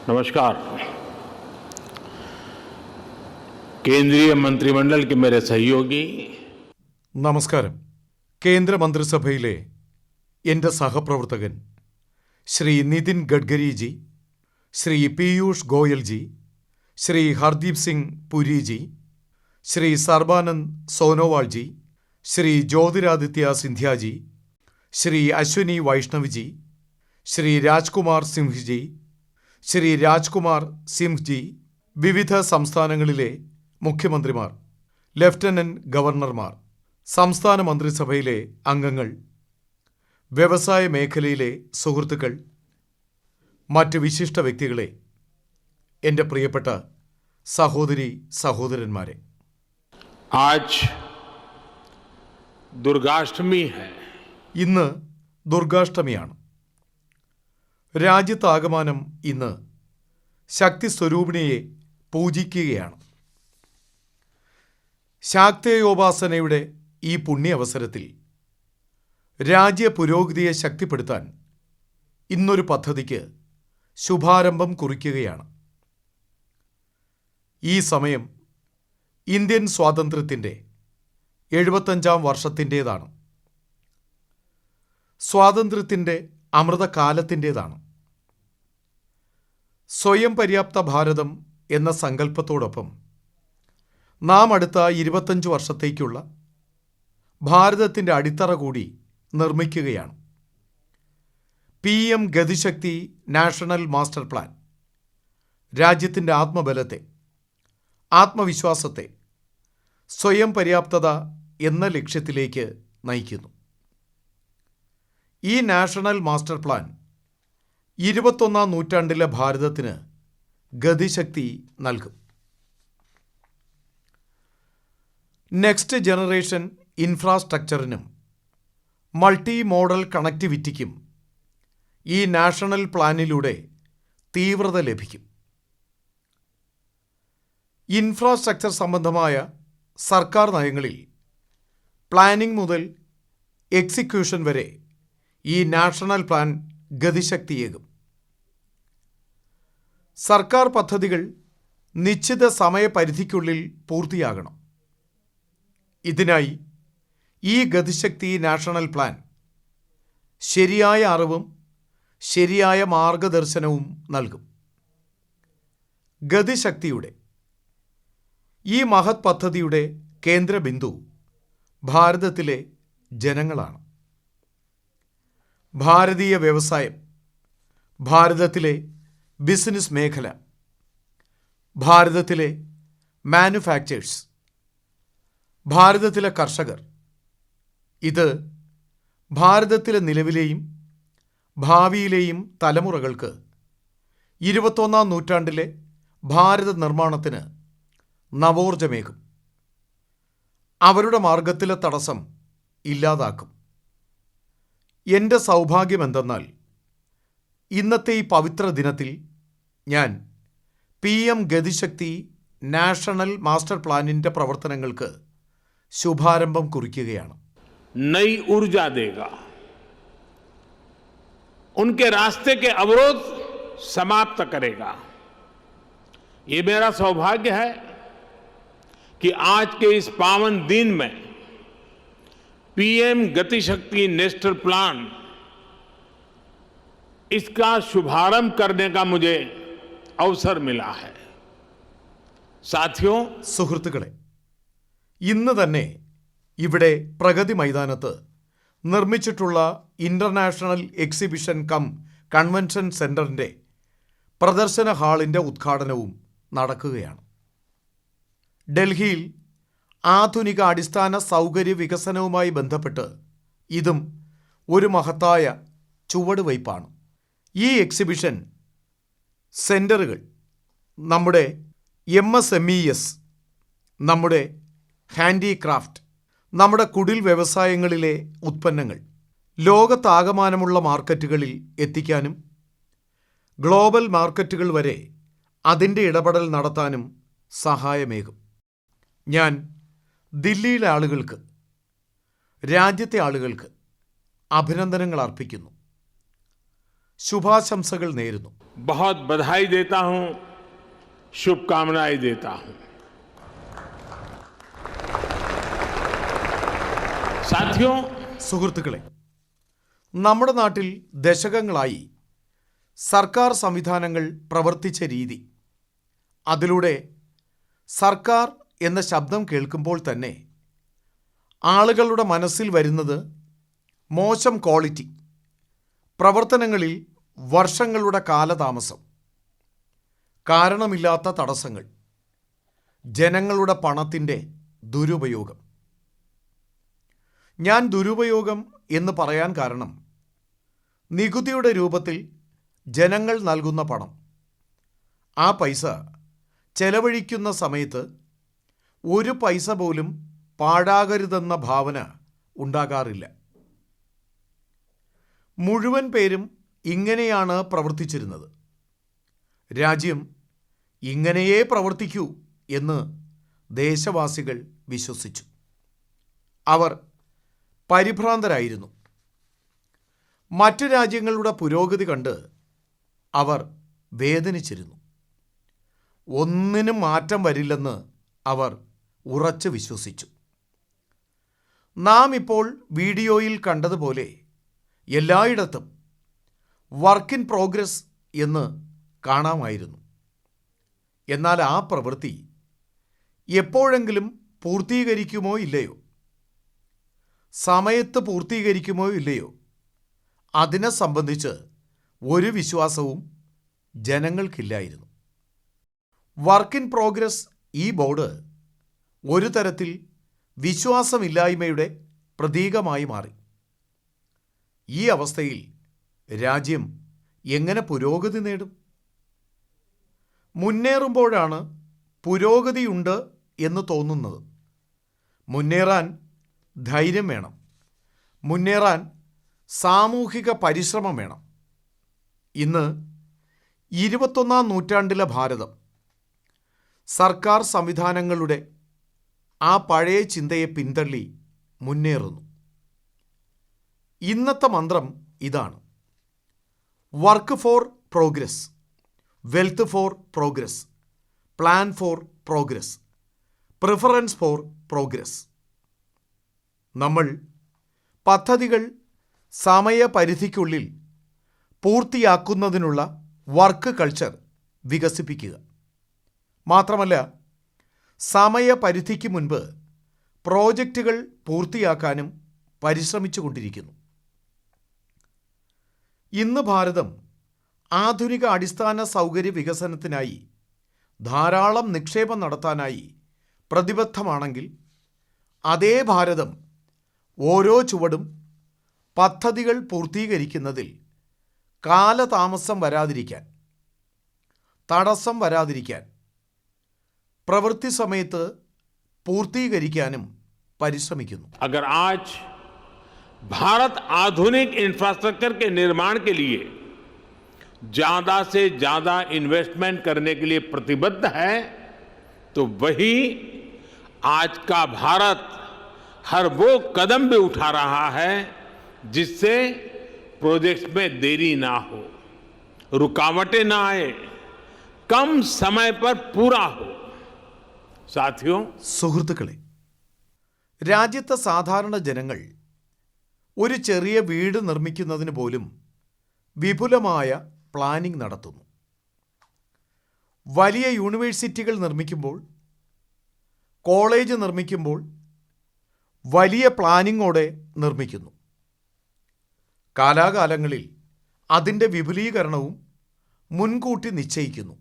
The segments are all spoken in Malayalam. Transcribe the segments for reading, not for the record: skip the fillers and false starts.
नमस्कार। केंद्रीय मंत्रिमंडल के मेरे सहयोगी, നമസ്കാരം. കേന്ദ്രമന്ത്രിസഭയിലെ എൻ്റെ സഹപ്രവർത്തകൻ ശ്രീ നിതിൻ ഗഡ്കരിജി, ശ്രീ പീയൂഷ് ഗോയൽജി, ശ്രീ ഹർദീപ് സിംഗ് പുരിജി, ശ്രീ സർബാനന്ദ് സോനോവാൾജി, ശ്രീ ജ്യോതിരാദിത്യ സിന്ധ്യാജി, ശ്രീ അശ്വിനി വൈഷ്ണവ്ജി, ശ്രീ രാജ്കുമാർ സിംഹ്ജി, ശ്രീ രാജ്കുമാർ സിംഹ്ജി, വിവിധ സംസ്ഥാനങ്ങളിലെ മുഖ്യമന്ത്രിമാർ, ലഫ്റ്റനന്റ് ഗവർണർമാർ, സംസ്ഥാന മന്ത്രിസഭയിലെ അംഗങ്ങൾ, വ്യവസായ മേഖലയിലെ സുഹൃത്തുക്കൾ, മറ്റ് വിശിഷ്ട വ്യക്തികളെ, എൻ്റെ പ്രിയപ്പെട്ട സഹോദരി സഹോദരന്മാരെ, आज दुर्गाष्टमी है। ഇന്ന് ദുർഗാഷ്ടമിയാണ്. രാജ്യത്താകമാനം ഇന്ന് ശക്തി സ്വരൂപിണിയെ പൂജിക്കുകയാണ്. ശാക്തേയോപാസനയുടെ ഈ പുണ്യ അവസരത്തിൽ രാജ്യ പുരോഗതിയെ ശക്തിപ്പെടുത്താൻ ഇന്നൊരു പദ്ധതിക്ക് ശുഭാരംഭം കുറിക്കുകയാണ്. ഈ സമയം ഇന്ത്യൻ സ്വാതന്ത്ര്യത്തിൻ്റെ 75-ാം വർഷത്തിൻ്റേതാണ്. സ്വാതന്ത്ര്യത്തിൻ്റെ അമൃതകാലത്തിൻ്റേതാണ്. സ്വയം പര്യാപ്ത ഭാരതം എന്ന സങ്കല്പത്തോടൊപ്പം നാം അടുത്ത 25 വർഷത്തേക്കുള്ള ഭാരതത്തിൻ്റെ അടിത്തറ കൂടി നിർമ്മിക്കുകയാണ്. PM Gati Shakti national master plan രാജ്യത്തിൻ്റെ ആത്മബലത്തെ, ആത്മവിശ്വാസത്തെ സ്വയം പര്യാപ്തത എന്ന ലക്ഷ്യത്തിലേക്ക് നയിക്കുന്നു. ഈ നാഷണൽ മാസ്റ്റർ പ്ലാൻ 21-ാം നൂറ്റാണ്ടിലെ ഭാരതത്തിന് ഗതിശക്തി നൽകും. നെക്സ്റ്റ് ജനറേഷൻ ഇൻഫ്രാസ്ട്രക്ചറിനും മൾട്ടി മോഡൽ കണക്ടിവിറ്റിക്കും ഈ നാഷണൽ പ്ലാനിലൂടെ തീവ്രത ലഭിക്കും. ഇൻഫ്രാസ്ട്രക്ചർ സംബന്ധമായ സർക്കാർ നയങ്ങളിൽ പ്ലാനിംഗ് മുതൽ എക്സിക്യൂഷൻ വരെ ഈ നാഷണൽ പ്ലാൻ ഗതിശക്തിയേകും. സർക്കാർ പദ്ധതികൾ നിശ്ചിത സമയപരിധിക്കുള്ളിൽ പൂർത്തിയാകണം. ഇതിനായി ഈ ഗതിശക്തി നാഷണൽ പ്ലാൻ ശരിയായ അറിവും ശരിയായ മാർഗദർശനവും നൽകും. ഗതിശക്തിയുടെ ഈ മഹത് പദ്ധതിയുടെ കേന്ദ്രബിന്ദു ഭാരതത്തിലെ ജനങ്ങളാണ്. ഭാരതീയ വ്യവസായം, ഭാരതത്തിലെ ബിസിനസ് മേഖല, ഭാരതത്തിലെ മാനുഫാക്ചേഴ്സ്, ഭാരതത്തിലെ കർഷകർ, ഇത് ഭാരതത്തിലെ നിലവിലെയും ഭാവിയിലെയും തലമുറകൾക്ക് 21-ാം നൂറ്റാണ്ടിലെ ഭാരത നിർമ്മാണത്തിന് നവോർജമേകും. അവരുടെ മാർഗത്തിലെ തടസ്സം ഇല്ലാതാക്കും. എൻ്റെ സൗഭാഗ്യമെന്തെന്നാൽ ഇന്നത്തെ ഈ പവിത്ര ദിനത്തിൽ ഞാൻ PM ഗതിശക്തി നാഷണൽ മാസ്റ്റർ പ്ലാനിൻ്റെ പ്രവർത്തനങ്ങൾക്ക് ശുഭാരംഭം കുറിക്കുകയാണ്. नई ऊर्जा देगा, उनके रास्ते के अवरोध समाप्त करेगा। ये मेरा सौभाग्य है कि आज के इस पावन दिन में PM गतिशक्ति नेशनल प्लान, इसका शुभारंभ करने का मुझे अवसर मिला है. साथियों, സുഹൃത്തുക്കളെ, ഇന്ന് തന്നെ ഇവിടെ പ്രഗതി മൈതാനത്ത് നിർമ്മിച്ചിട്ടുള്ള ഇൻ്റർനാഷണൽ എക്സിബിഷൻ കം കൺവെൻഷൻ സെൻ്ററിൻ്റെ പ്രദർശന ഹാളിൻ്റെ ഉദ്ഘാടനവും നടക്കുകയാണ്. ഡൽഹിയിൽ ആധുനിക അടിസ്ഥാന സൗകര്യ വികസനവുമായി ബന്ധപ്പെട്ട് ഇതും ഒരു മഹത്തായ ചുവടുവയ്പ്പാണ്. ഈ എക്സിബിഷൻ സെൻ്ററുകൾ നമ്മുടെ MSMEs, നമ്മുടെ ഹാൻഡിക്രാഫ്റ്റ്, നമ്മുടെ കുടിൽ വ്യവസായങ്ങളിലെ ഉത്പന്നങ്ങൾ ലോകത്താകമാനമുള്ള മാർക്കറ്റുകളിൽ എത്തിക്കാനും ഗ്ലോബൽ മാർക്കറ്റുകൾ വരെ അതിൻ്റെ ഇടപെടൽ നടത്താനും സഹായമേകും. ഞാൻ ദില്ലിയിലെ ആളുകൾക്ക്, രാജ്യത്തെ ആളുകൾക്ക് അഭിനന്ദനങ്ങൾ അർപ്പിക്കുന്നു. ശുഭാശംസകൾ നേരുന്നു. बहुत बधाई देता हूं, शुभकामनाएं देता हूं. साथियों, സുഹൃത്തുക്കളെ, നമ്മുടെ നാട്ടിൽ ദശകങ്ങളായി സർക്കാർ സംവിധാനങ്ങൾ പ്രവർത്തിച്ച രീതി, അതിലൂടെ സർക്കാർ എന്ന ശബ്ദം കേൾക്കുമ്പോൾ തന്നെ ആളുകളുടെ മനസ്സിൽ വരുന്നത് മോശം ക്വാളിറ്റി, പ്രവർത്തനങ്ങളിൽ വർഷങ്ങളുടെ കാലതാമസം, കാരണമില്ലാത്ത തടസ്സങ്ങൾ, ജനങ്ങളുടെ പണത്തിൻ്റെ ദുരുപയോഗം. ഞാൻ ദുരുപയോഗം എന്ന് പറയാൻ കാരണം, നികുതിയുടെ രൂപത്തിൽ ജനങ്ങൾ നൽകുന്ന പണം, ആ പൈസ ചെലവഴിക്കുന്ന സമയത്ത് ഒരു പൈസ പോലും പാഴാകരുതെന്ന ഭാവന ഉണ്ടാകാറില്ല. മുഴുവൻ പേരും ഇങ്ങനെയാണ് പ്രവർത്തിച്ചിരുന്നത്. രാജ്യം ഇങ്ങനെയേ പ്രവർത്തിക്കൂ എന്ന് ദേശവാസികൾ വിശ്വസിച്ചു. അവർ പരിഭ്രാന്തരായിരുന്നു. മറ്റു രാജ്യങ്ങളുടെ പുരോഗതി കണ്ട് അവർ വേദനിച്ചിരുന്നു. ഒന്നിനും മാറ്റം വരില്ലെന്ന് അവർ ഉറച്ചു വിശ്വസിച്ചു. നാം ഇപ്പോൾ വീഡിയോയിൽ കണ്ടതുപോലെ എല്ലായിടത്തും വർക്ക് ഇൻ പ്രോഗ്രസ് എന്ന് കാണാമായിരുന്നു. എന്നാൽ ആ പ്രവൃത്തി എപ്പോഴെങ്കിലും പൂർത്തീകരിക്കുമോ ഇല്ലയോ, സമയത്ത് പൂർത്തീകരിക്കുമോ ഇല്ലയോ, അതിനെ സംബന്ധിച്ച് ഒരു വിശ്വാസവും ജനങ്ങൾക്കില്ലായിരുന്നു. വർക്ക് ഇൻ പ്രോഗ്രസ് ഈ ബോർഡ് ഒരു തരത്തിൽ വിശ്വാസമില്ലായ്മയുടെ പ്രതീകമായി മാറി. ഈ അവസ്ഥയിൽ രാജ്യം എങ്ങനെ പുരോഗതി നേടും? മുന്നേറുമ്പോഴാണ് പുരോഗതിയുണ്ട് എന്ന് തോന്നുന്നത്. മുന്നേറാൻ ധൈര്യം വേണം. മുന്നേറാൻ സാമൂഹിക പരിശ്രമം വേണം. ഇന്ന് 21ാം നൂറ്റാണ്ടിലെ ഭാരതം സർക്കാർ സംവിധാനങ്ങളുടെ ആ പഴയ ചിന്തയെ പിന്തള്ളി മുന്നേറുന്നു. ഇന്നത്തെ മന്ത്രം ഇതാണ്: work for progress, wealth for progress, plan for progress, preference for progress. നമ്മൾ പദ്ധതികൾ സമയപരിധിക്കുള്ളിൽ പൂർത്തിയാക്കുന്നതിനുള്ള വർക്ക് കൾച്ചർ വികസിപ്പിക്കുക. മാത്രമല്ല, സമയപരിധിക്ക് മുൻപ് പ്രോജക്റ്റുകൾ പൂർത്തിയാക്കാനും പരിശ്രമിച്ചു കൊണ്ടിരിക്കുന്നു. ഇന്ന് ഭാരതം ആധുനിക അടിസ്ഥാന സൗകര്യ വികസനത്തിനായി ധാരാളം നിക്ഷേപം നടത്താനായി പ്രതിബദ്ധമാണെങ്കിൽ, അതേ ഭാരതം ഓരോ ചുവടും പദ്ധതികൾ പൂർത്തീകരിക്കുന്നതിൽ കാലതാമസം വരാതിരിക്കാൻ, തടസ്സം വരാതിരിക്കാൻ, പ്രവൃത്തി സമയത്ത് പൂർത്തീകരിക്കാനും പരിശ്രമിക്കുന്നു. अगर आज भारत आधुनिक इंफ्रास्ट्रक्चर के निर्माण के लिए ज्यादा से ज्यादा इन्वेस्टमेंट करने के लिए प्रतिबद्ध है, तो वही आज का भारत हर वो कदम भी उठा रहा है जिससे प्रोजेक्ट्स में देरी ना हो, रुकावटें ना आए, कम समय पर पूरा हो. साथियों, സുഹൃത്തുക്കളെ, രാജ്യത്തെ സാധാരണ ജനങ്ങൾ ഒരു ചെറിയ വീട് നിർമ്മിക്കുന്നതിന് പോലും വിപുലമായ പ്ലാനിംഗ് നടത്തുന്നു. വലിയ യൂണിവേഴ്സിറ്റികൾ നിർമ്മിക്കുമ്പോൾ, കോളേജ് നിർമ്മിക്കുമ്പോൾ വലിയ പ്ലാനിങ്ങോടെ നിർമ്മിക്കുന്നു. കാലാകാലങ്ങളിൽ അതിൻ്റെ വിപുലീകരണവും മുൻകൂട്ടി നിശ്ചയിക്കുന്നു.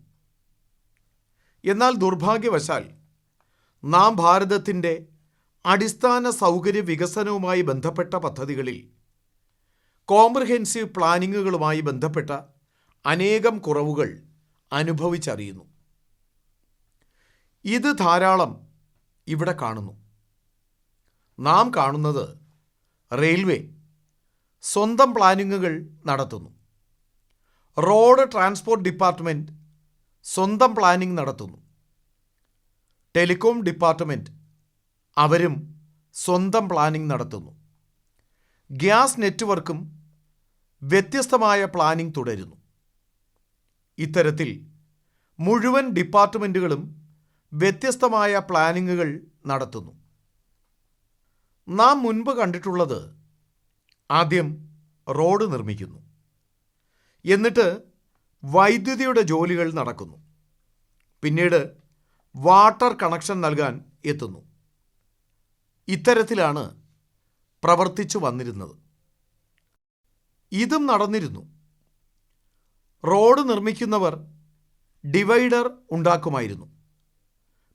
എന്നാൽ ദുർഭാഗ്യവശാൽ നാം ഭാരതത്തിൻ്റെ അടിസ്ഥാന സൗകര്യ വികസനവുമായി ബന്ധപ്പെട്ട പദ്ധതികളിൽ കോംപ്രിഹെൻസീവ് പ്ലാനിങ്ങുകളുമായി ബന്ധപ്പെട്ട അനേകം കുറവുകൾ അനുഭവിച്ചറിയുന്നു. ഇത് ധാരാളം ഇവിടെ കാണുന്നു. നാം കാണുന്നത് റെയിൽവേ സ്വന്തം പ്ലാനിങ്ങുകൾ നടത്തുന്നു. റോഡ് ട്രാൻസ്പോർട്ട് ഡിപ്പാർട്ട്മെൻറ്റ് സ്വന്തം പ്ലാനിംഗ് നടത്തുന്നു. ടെലികോം ഡിപ്പാർട്ട്മെൻറ്റ് അവരും സ്വന്തം പ്ലാനിംഗ് നടത്തുന്നു. ഗ്യാസ് നെറ്റ്വർക്കും വ്യത്യസ്തമായ പ്ലാനിംഗ് തുടരുന്നു. ഇത്തരത്തിൽ മുഴുവൻ ഡിപ്പാർട്ട്മെൻറ്റുകളും വ്യത്യസ്തമായ പ്ലാനിങ്ങുകൾ നടത്തുന്നു. നാം മുൻപ് കണ്ടിട്ടുള്ളത് ആദ്യം റോഡ് നിർമ്മിക്കുന്നു, എന്നിട്ട് വൈദ്യുതിയുടെ ജോലികൾ നടക്കുന്നു, പിന്നീട് വാട്ടർ കണക്ഷൻ നൽകാൻ എത്തുന്നു. ഇത്തരത്തിലാണ് പ്രവർത്തിച്ചു വന്നിരുന്നത്. ഇതും നടന്നിരുന്നു. റോഡ് നിർമ്മിക്കുന്നവർ ഡിവൈഡർ ഉണ്ടാക്കുമായിരുന്നു.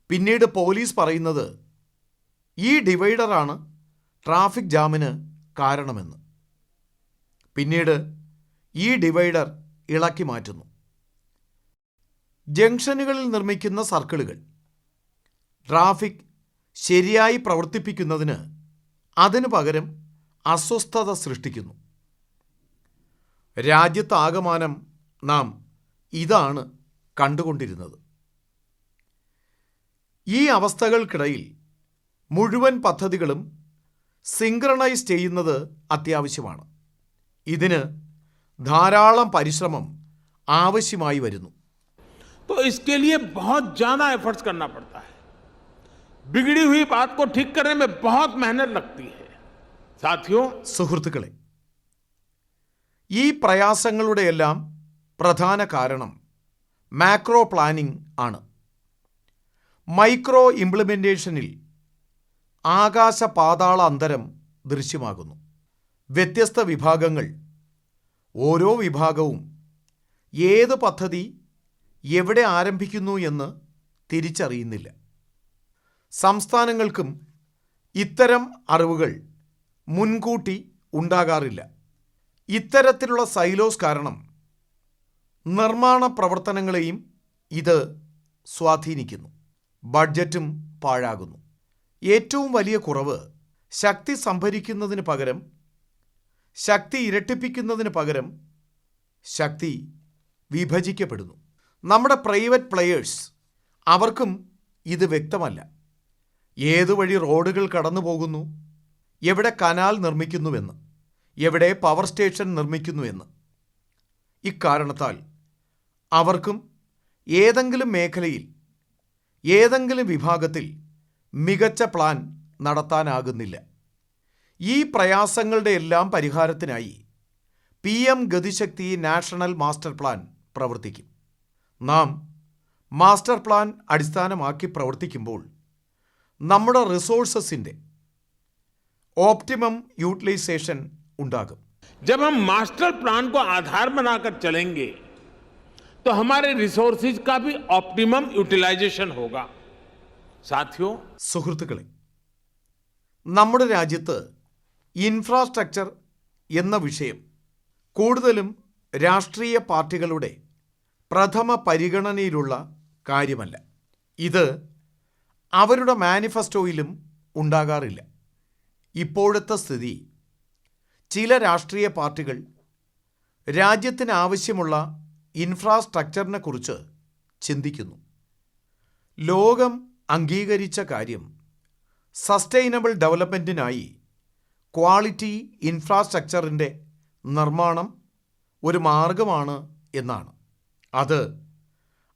പിന്നീട് പോലീസ് പറയുന്നത് ഈ ഡിവൈഡറാണ് ട്രാഫിക് ജാമിന് കാരണമെന്ന്. പിന്നീട് ഈ ഡിവൈഡർ ഇളക്കി മാറ്റുന്നു. ജംഗ്ഷനുകളിൽ നിർമ്മിക്കുന്ന സർക്കിളുകൾ ട്രാഫിക് ശരിയായി പ്രവർത്തിപ്പിക്കുന്നതിന് അതിനു പകരം അസ്വസ്ഥത സൃഷ്ടിക്കുന്നു. രാജ്യത്താകമാനം നാം ഇതാണ് കണ്ടുകൊണ്ടിരുന്നത്. ഈ അവസ്ഥകൾക്കിടയിൽ മുഴുവൻ പദ്ധതികളും സിങ്ക്രണൈസ് ചെയ്യുന്നത് അത്യാവശ്യമാണ്. ഇതിന് ധാരാളം പരിശ്രമം ആവശ്യമായി വരുന്നു. तो इसके लिए बहुत ज्यादा एफर्ट्स करना पड़ता है. बिगड़ी हुई बात को ठीक करने में बहुत मेहनत लगती है. साथियों, സുഹൃത്തുക്കളെ, ഈ പ്രയാസങ്ങളുടെയെല്ലാം പ്രധാന കാരണം മാക്രോ പ്ലാനിംഗ് ആണ്. മൈക്രോ ഇംപ്ലിമെന്റേഷനിൽ ആകാശ പാതാള അന്തരം ദൃശ്യമാകുന്നു. വ്യത്യസ്ത വിഭാഗങ്ങൾ, ഓരോ വിഭാഗവും ഏത് പദ്ധതി എവിടെ ആരംഭിക്കുന്നു എന്ന് തിരിച്ചറിയുന്നില്ല. സംസ്ഥാനങ്ങൾക്കും ഇത്തരം അറിവുകൾ മുൻകൂട്ടി ഉണ്ടാകാറില്ല. ഇത്തരത്തിലുള്ള സൈലോസ് കാരണം നിർമ്മാണ പ്രവർത്തനങ്ങളെയും ഇത് സ്വാധീനിക്കുന്നു. ബഡ്ജറ്റും പാഴാകുന്നു. ഏറ്റവും വലിയ കുറവ് ശക്തി സംഭരിക്കുന്നതിന് പകരം, ശക്തി ഇരട്ടിപ്പിക്കുന്നതിന് പകരം ശക്തി വിഭജിക്കപ്പെടുന്നു. നമ്മുടെ പ്രൈവറ്റ് പ്ലെയേഴ്സ്, അവർക്കും ഇത് വ്യക്തമല്ല. ഏതുവഴി റോഡുകൾ കടന്നു പോകുന്നു, എവിടെ കനാൽ നിർമ്മിക്കുന്നുവെന്ന്, എവിടെ പവർ സ്റ്റേഷൻ നിർമ്മിക്കുന്നുവെന്ന്. ഇക്കാരണത്താൽ അവർക്കും ഏതെങ്കിലും മേഖലയിൽ, ഏതെങ്കിലും വിഭാഗത്തിൽ മികച്ച പ്ലാൻ നടത്താനാകുന്നില്ല. ഈ പ്രയാസങ്ങളുടെ എല്ലാം പരിഹാരത്തിനായി PM Gati Shakti national master plan പ്രവർത്തിക്കും. നാം മാസ്റ്റർ പ്ലാൻ അടിസ്ഥാനമാക്കി പ്രവർത്തിക്കുമ്പോൾ നമ്മുടെ റിസോഴ്സസിൻ്റെ ഓപ്റ്റിമം യൂട്ടിലൈസേഷൻ ഉണ്ടാകും. जब हम मास्टर प्लान को आधार बनाकर चलेंगे तो हमारे रिसोर्सेज का भी ऑप्टिमम यूटिलाइजेशन होगा. साथियों, സുഹൃത്തുക്കളെ, നമ്മുടെ രാജ്യത്ത് ഇൻഫ്രാസ്ട്രക്ചർ എന്ന വിഷയം കൂടുതലും രാഷ്ട്രീയ പാർട്ടികളുടെ പ്രഥമ പരിഗണനയിലുള്ള കാര്യമല്ല. ഇത് അവരുടെ മാനിഫെസ്റ്റോയിലും ഉണ്ടാകാറില്ല. ഇപ്പോഴത്തെ സ്ഥിതി, ചില രാഷ്ട്രീയ പാർട്ടികൾ രാജ്യത്തിന് ആവശ്യമുള്ള ഇൻഫ്രാസ്ട്രക്ചറിനെ കുറിച്ച് ചിന്തിക്കുന്നു. ലോകം അംഗീകരിച്ച കാര്യം സസ്റ്റൈനബിൾ ഡെവലപ്മെൻറ്റിനായി ക്വാളിറ്റി ഇൻഫ്രാസ്ട്രക്ചറിൻ്റെ നിർമ്മാണം ഒരു മാർഗമാണ് എന്നാണ്. അത്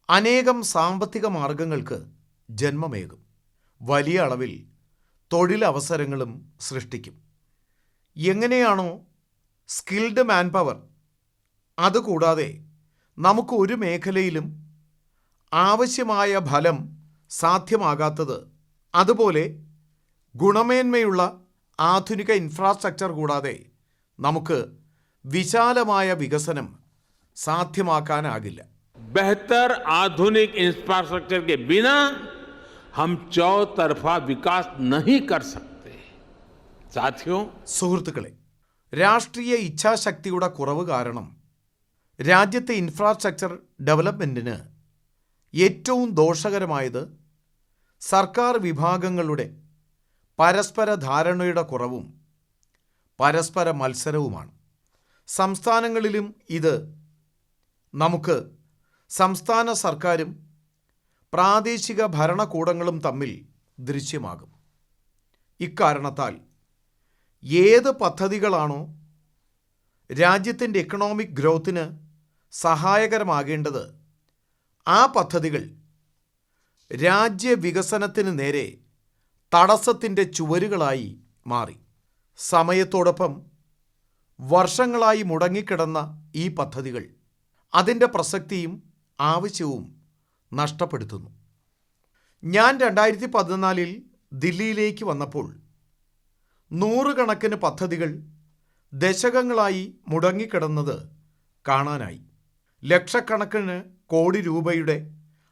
അനേകം സാമ്പത്തിക മാർഗങ്ങൾക്ക് ജന്മമേകും, വലിയ അളവിൽ തൊഴിലവസരങ്ങളും സൃഷ്ടിക്കും. എങ്ങനെയാണോ സ്കിൽഡ് മാൻ പവർ, അതുകൂടാതെ നമുക്ക് ഒരു മേഖലയിലും ആവശ്യമായ ഫലം സാധ്യമാകാത്തത്, അതുപോലെ ഗുണമേന്മയുള്ള ആധുനിക ഇൻഫ്രാസ്ട്രക്ചർ കൂടാതെ നമുക്ക് വിശാലമായ വികസനം സാധ്യമാക്കാനാകില്ല. बेहतर आधुनिक इंफ्रास्ट्रक्चर के बिना हम चौतरफा विकास नहीं कर सकते. साथियों, സുഹൃത്തുക്കളെ, രാഷ്ട്രീയ ഇച്ഛാശക്തിയുടെ കുറവ് കാരണം രാജ്യത്തെ ഇൻഫ്രാസ്ട്രക്ചർ ഡെവലപ്മെൻറ്റിന് ഏറ്റവും ദോഷകരമായത് സർക്കാർ വിഭാഗങ്ങളുടെ പരസ്പര ധാരണയുടെ കുറവും പരസ്പര മത്സരവുമാണ്. സംസ്ഥാനങ്ങളിലും ഇത് നമുക്ക് സംസ്ഥാന സർക്കാരും പ്രാദേശിക ഭരണകൂടങ്ങളും തമ്മിൽ ദൃശ്യമാകും. ഇക്കാരണത്താൽ ഏത് പദ്ധതികളാണോ രാജ്യത്തിൻ്റെ എക്കണോമിക് ഗ്രോത്തിന് സഹായകരമാകേണ്ടത് ആ പദ്ധതികൾ രാജ്യവികസനത്തിന് നേരെ തടസ്സത്തിൻ്റെ ചുവരുകളായി മാറി. സമയത്തോടൊപ്പം വർഷങ്ങളായി മുടങ്ങിക്കിടന്ന ഈ പദ്ധതികൾ അതിൻ്റെ പ്രസക്തിയും ആവശ്യവും നഷ്ടപ്പെടുത്തുന്നു. ഞാൻ 2014 ദില്ലിയിലേക്ക് വന്നപ്പോൾ നൂറുകണക്കിന് പദ്ധതികൾ ദശകങ്ങളായി മുടങ്ങിക്കിടന്നത് കാണാനായി. ലക്ഷക്കണക്കിന് കോടി രൂപയുടെ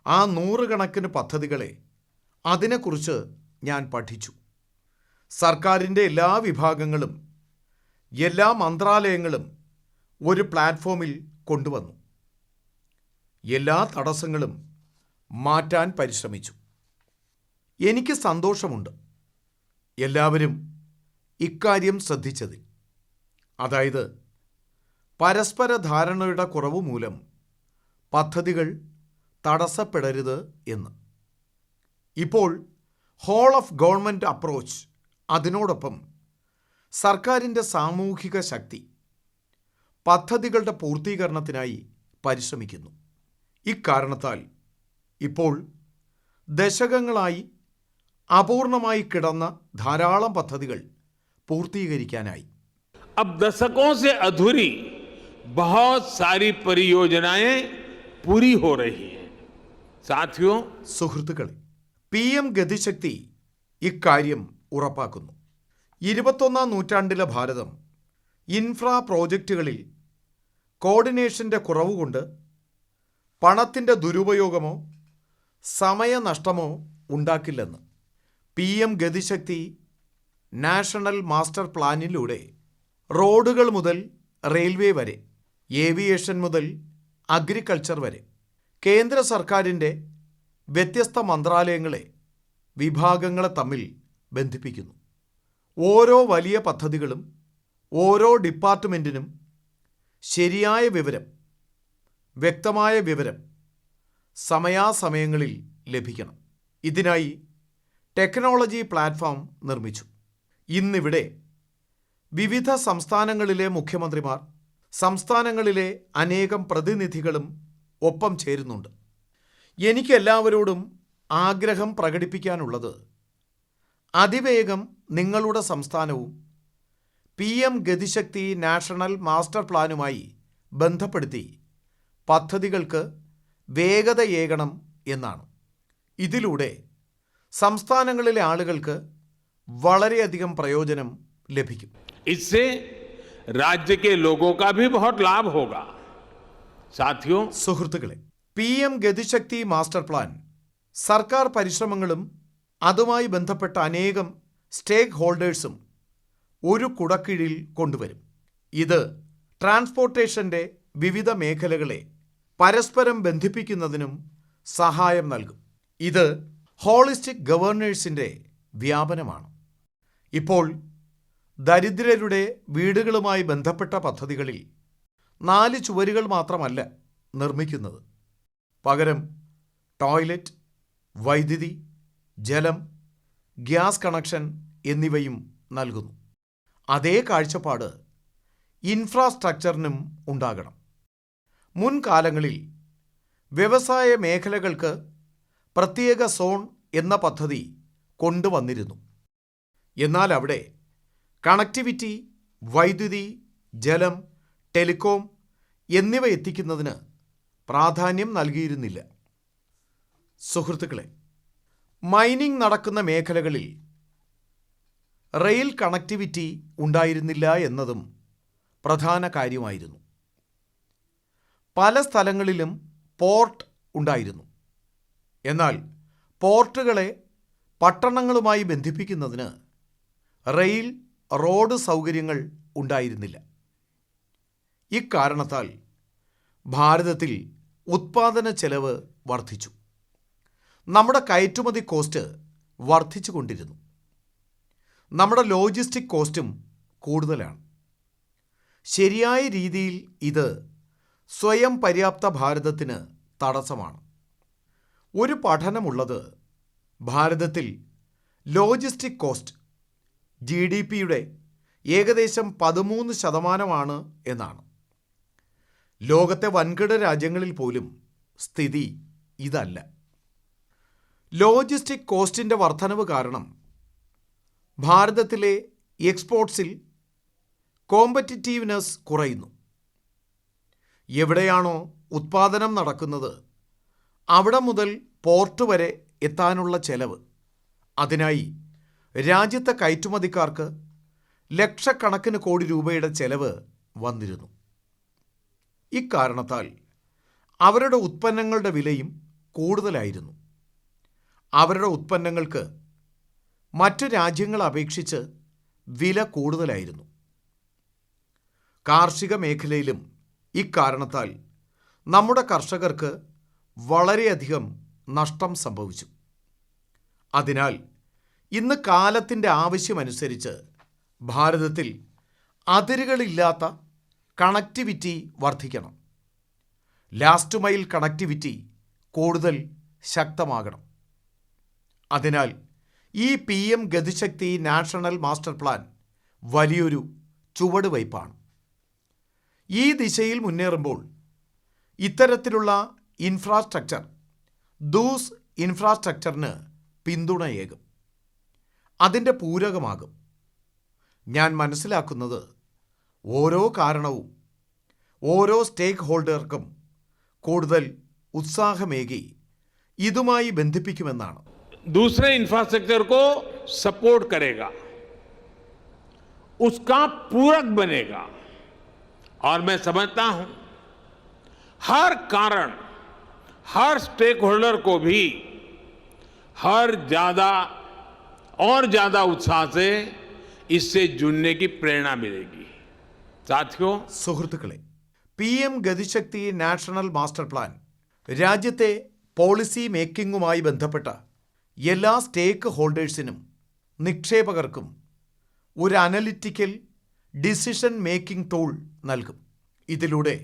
ആ നൂറുകണക്കിന് പദ്ധതികളെ അതിനെക്കുറിച്ച് ഞാൻ പഠിച്ചു. സർക്കാരിൻ്റെ എല്ലാ വിഭാഗങ്ങളും എല്ലാ മന്ത്രാലയങ്ങളും ഒരു പ്ലാറ്റ്ഫോമിൽ കൊണ്ടുവന്നു. എല്ലാ തടസ്സങ്ങളും മാറ്റാൻ പരിശ്രമിച്ചു. എനിക്ക് സന്തോഷമുണ്ട് എല്ലാവരും ഇക്കാര്യം ശ്രദ്ധിച്ചതിൽ. അതായത് പരസ്പര ധാരണയുടെ കുറവ് മൂലം പദ്ധതികൾ തടസ്സപ്പെടരുത് എന്ന്. ഇപ്പോൾ ഹോൾ ഓഫ് ഗവൺമെൻറ് അപ്രോച്ച്, അതിനോടൊപ്പം സർക്കാരിൻ്റെ സാമൂഹിക ശക്തി പദ്ധതികളുടെ പൂർത്തീകരണത്തിനായി പരിശ്രമിക്കുന്നു. ഇക്കാരണത്താൽ ഇപ്പോൾ ദശകങ്ങളായി അപൂർണമായി കിടന്ന ധാരാളം പദ്ധതികൾ പൂർത്തീകരിക്കാനായി. अब दशकों से अधूरी बहुत सारी परियोजनाएं पूरी हो रही हैं. साथियों, സുഹൃത്തുക്കളെ, PM ഗതിശക്തി ഇക്കാര്യം ഉറപ്പാക്കുന്നു. 21ാം നൂറ്റാണ്ടിലെ ഭാരതം ഇൻഫ്രാ പ്രോജക്റ്റുകളിൽ കോർഡിനേഷൻ്റെ കുറവുകൊണ്ട് പണത്തിൻ്റെ ദുരുപയോഗമോ സമയനഷ്ടമോ ഉണ്ടാക്കില്ലെന്ന് PM ഗതിശക്തി നാഷണൽ മാസ്റ്റർ പ്ലാനിലൂടെ റോഡുകൾ മുതൽ റെയിൽവേ വരെ, ഏവിയേഷൻ മുതൽ അഗ്രികൾച്ചർ വരെ കേന്ദ്ര സർക്കാരിൻ്റെ വ്യത്യസ്ത മന്ത്രാലയങ്ങളെ, വിഭാഗങ്ങളെ തമ്മിൽ ബന്ധിപ്പിക്കുന്നു. ഓരോ വലിയ പദ്ധതികളും ഓരോ ഡിപ്പാർട്ട്മെൻറ്റിനും ശരിയായ വിവരം, വ്യക്തമായ വിവരം സമയാസമയങ്ങളിൽ ലഭിക്കണം. ഇതിനായി ടെക്നോളജി പ്ലാറ്റ്ഫോം നിർമ്മിച്ചു. ഇന്നിവിടെ വിവിധ സംസ്ഥാനങ്ങളിലെ മുഖ്യമന്ത്രിമാർ, സംസ്ഥാനങ്ങളിലെ അനേകം പ്രതിനിധികളും ഒപ്പം ചേരുന്നുണ്ട്. എനിക്ക് എല്ലാവരോടും ആഗ്രഹം പ്രകടിപ്പിക്കാനുള്ളത്, അതിവേഗം നിങ്ങളുടെ സംസ്ഥാനവും PM ഗതിശക്തി നാഷണൽ മാസ്റ്റർ പ്ലാനുമായി ബന്ധപ്പെടുത്തി പദ്ധതികൾക്ക് വേഗതയേകണം എന്നാണ്. ഇതിലൂടെ സംസ്ഥാനങ്ങളിലെ ആളുകൾക്ക് വളരെയധികം പ്രയോജനം ലഭിക്കും. इससे राज्य के लोगों का भी बहुत लाभ होगा. साथियों, സുഹൃത്തുക്കളെ, PM ഗതിശക്തി മാസ്റ്റർ പ്ലാൻ സർക്കാർ പരിശ്രമങ്ങളും അതുമായി ബന്ധപ്പെട്ട അനേകം സ്റ്റേക്ക് ഹോൾഡേഴ്സും ഒരു കുടക്കീഴിൽ കൊണ്ടുവരും. ഇത് ട്രാൻസ്പോർട്ടേഷൻ്റെ വിവിധ മേഖലകളെ പരസ്പരം ബന്ധിപ്പിക്കുന്നതിനും സഹായം നൽകും. ഇത് ഹോളിസ്റ്റിക് ഗവേണൻസിൻ്റെ വ്യാപനമാണ്. ഇപ്പോൾ ദരിദ്രരുടെ വീടുകളുമായി ബന്ധപ്പെട്ട പദ്ധതികളിൽ 4 ചുവരുകൾ മാത്രമല്ല നിർമ്മിക്കുന്നത്. പകരം ടോയ്ലറ്റ്, വൈദ്യുതി, ജലം, ഗ്യാസ് കണക്ഷൻ എന്നിവയും നൽകുന്നു. അതേ കാഴ്ചപ്പാട് ഇൻഫ്രാസ്ട്രക്ചറിനും ഉണ്ടാകണം. മുൻകാലങ്ങളിൽ വ്യവസായ മേഖലകൾക്ക് പ്രത്യേക സോൺ എന്ന പദ്ധതി കൊണ്ടുവന്നിരുന്നു. എന്നാൽ അവിടെ കണക്ടിവിറ്റി, വൈദ്യുതി, ജലം, ടെലികോം എന്നിവ എത്തിക്കുന്നതിന് പ്രാധാന്യം നൽകിയിരുന്നില്ല. സുഹൃത്തുക്കളെ, മൈനിങ് നടക്കുന്ന മേഖലകളിൽ റെയിൽ കണക്ടിവിറ്റി ഉണ്ടായിരുന്നില്ല എന്നതും പ്രധാന കാര്യമായിരുന്നു. പല സ്ഥലങ്ങളിലും പോർട്ട് ഉണ്ടായിരുന്നു. എന്നാൽ പോർട്ടുകളെ പട്ടണങ്ങളുമായി ബന്ധിപ്പിക്കുന്നതിന് റെയിൽ, റോഡ് സൗകര്യങ്ങൾ ഉണ്ടായിരുന്നില്ല. ഇക്കാരണത്താൽ ഭാരതത്തിൽ ഉത്പാദന ചെലവ് വർദ്ധിച്ചു. നമ്മുടെ കയറ്റുമതി കോസ്റ്റ് വർദ്ധിച്ചു കൊണ്ടിരുന്നു. നമ്മുടെ ലോജിസ്റ്റിക് കോസ്റ്റും കൂടുതലാണ്. ശരിയായ രീതിയിൽ ഇത് സ്വയം പര്യാപ്ത ഭാരതത്തിന് തടസ്സമാണ്. ഒരു പഠനമുള്ളത് ഭാരതത്തിൽ ലോജിസ്റ്റിക് കോസ്റ്റ് GDPയുടെ ഏകദേശം 13% എന്നാണ്. ലോകത്തെ വൻകിട രാജ്യങ്ങളിൽ പോലും സ്ഥിതി ഇതല്ല. ലോജിസ്റ്റിക് കോസ്റ്റിൻ്റെ വർധനവ് കാരണം ഭാരതത്തിലെ എക്സ്പോർട്സിൽ കോമ്പറ്റിറ്റീവ്നെസ് കുറയുന്നു. എവിടെയാണോ ഉത്പാദനം നടക്കുന്നത് അവിടെ മുതൽ പോർട്ട് വരെ എത്താനുള്ള ചെലവ്, അതിനായി രാജ്യത്തെ കയറ്റുമതിക്കാർക്ക് ലക്ഷക്കണക്കിന് കോടി രൂപയുടെ ചെലവ് വന്നിരുന്നു. ഇക്കാരണത്താൽ അവരുടെ ഉത്പന്നങ്ങളുടെ വിലയും കൂടുതലായിരുന്നു. അവരുടെ ഉത്പന്നങ്ങൾക്ക് മറ്റ് രാജ്യങ്ങളെ അപേക്ഷിച്ച് വില കൂടുതലായിരുന്നു. കാർഷിക മേഖലയിലും ഇക്കാരണത്താൽ നമ്മുടെ കർഷകർക്ക് വളരെയധികം നഷ്ടം സംഭവിച്ചു. അതിനാൽ ഇന്ന് കാലത്തിൻ്റെ ആവശ്യമനുസരിച്ച് ഭാരതത്തിൽ അതിരുകളില്ലാത്ത കണക്ടിവിറ്റി വർദ്ധിക്കണം. ലാസ്റ്റ് മൈൽ കണക്ടിവിറ്റി കൂടുതൽ ശക്തമാകണം. അതിനാൽ ഈ PM Gati Shakti national master plan വലിയൊരു ചുവടുവയ്പ്പാണ്. ഈ ദിശയിൽ മുന്നേറുമ്പോൾ ഇത്തരത്തിലുള്ള ഇൻഫ്രാസ്ട്രക്ചർ ദൂസ് ഇൻഫ്രാസ്ട്രക്ചറിന് പിന്തുണയേകും, അതിൻ്റെ പൂരകമാകും. ഞാൻ മനസ്സിലാക്കുന്നത് ഓരോ കാരണവും ഓരോ സ്റ്റേക്ക് ഹോൾഡർക്കും കൂടുതൽ ഉത്സാഹമേകി ഇതുമായി ബന്ധിപ്പിക്കുമെന്നാണ്. दूसरे इंफ्रास्ट्रक्चर को सपोर्ट करेगा, उसका पूरक बनेगा. और मैं समझता हूं हर कारण, हर स्टेक होल्डर को भी और ज्यादा उत्साह से इससे जुड़ने की प्रेरणा मिलेगी. साथियों, സുഹൃത്തുക്കളെ, PM Gati Shakti national master plan രാജ്യത്തെ പോളിസി മേക്കിങ്ങുമായി ബന്ധപ്പെട്ട എല്ലാ സ്റ്റേക്ക് ഹോൾഡേഴ്സിനും നിക്ഷേപകർക്കും ഒരു അനലിറ്റിക്കൽ ഡിസിഷൻ മേക്കിംഗ് ടൂൾ നൽകും. ഇതിലൂടെ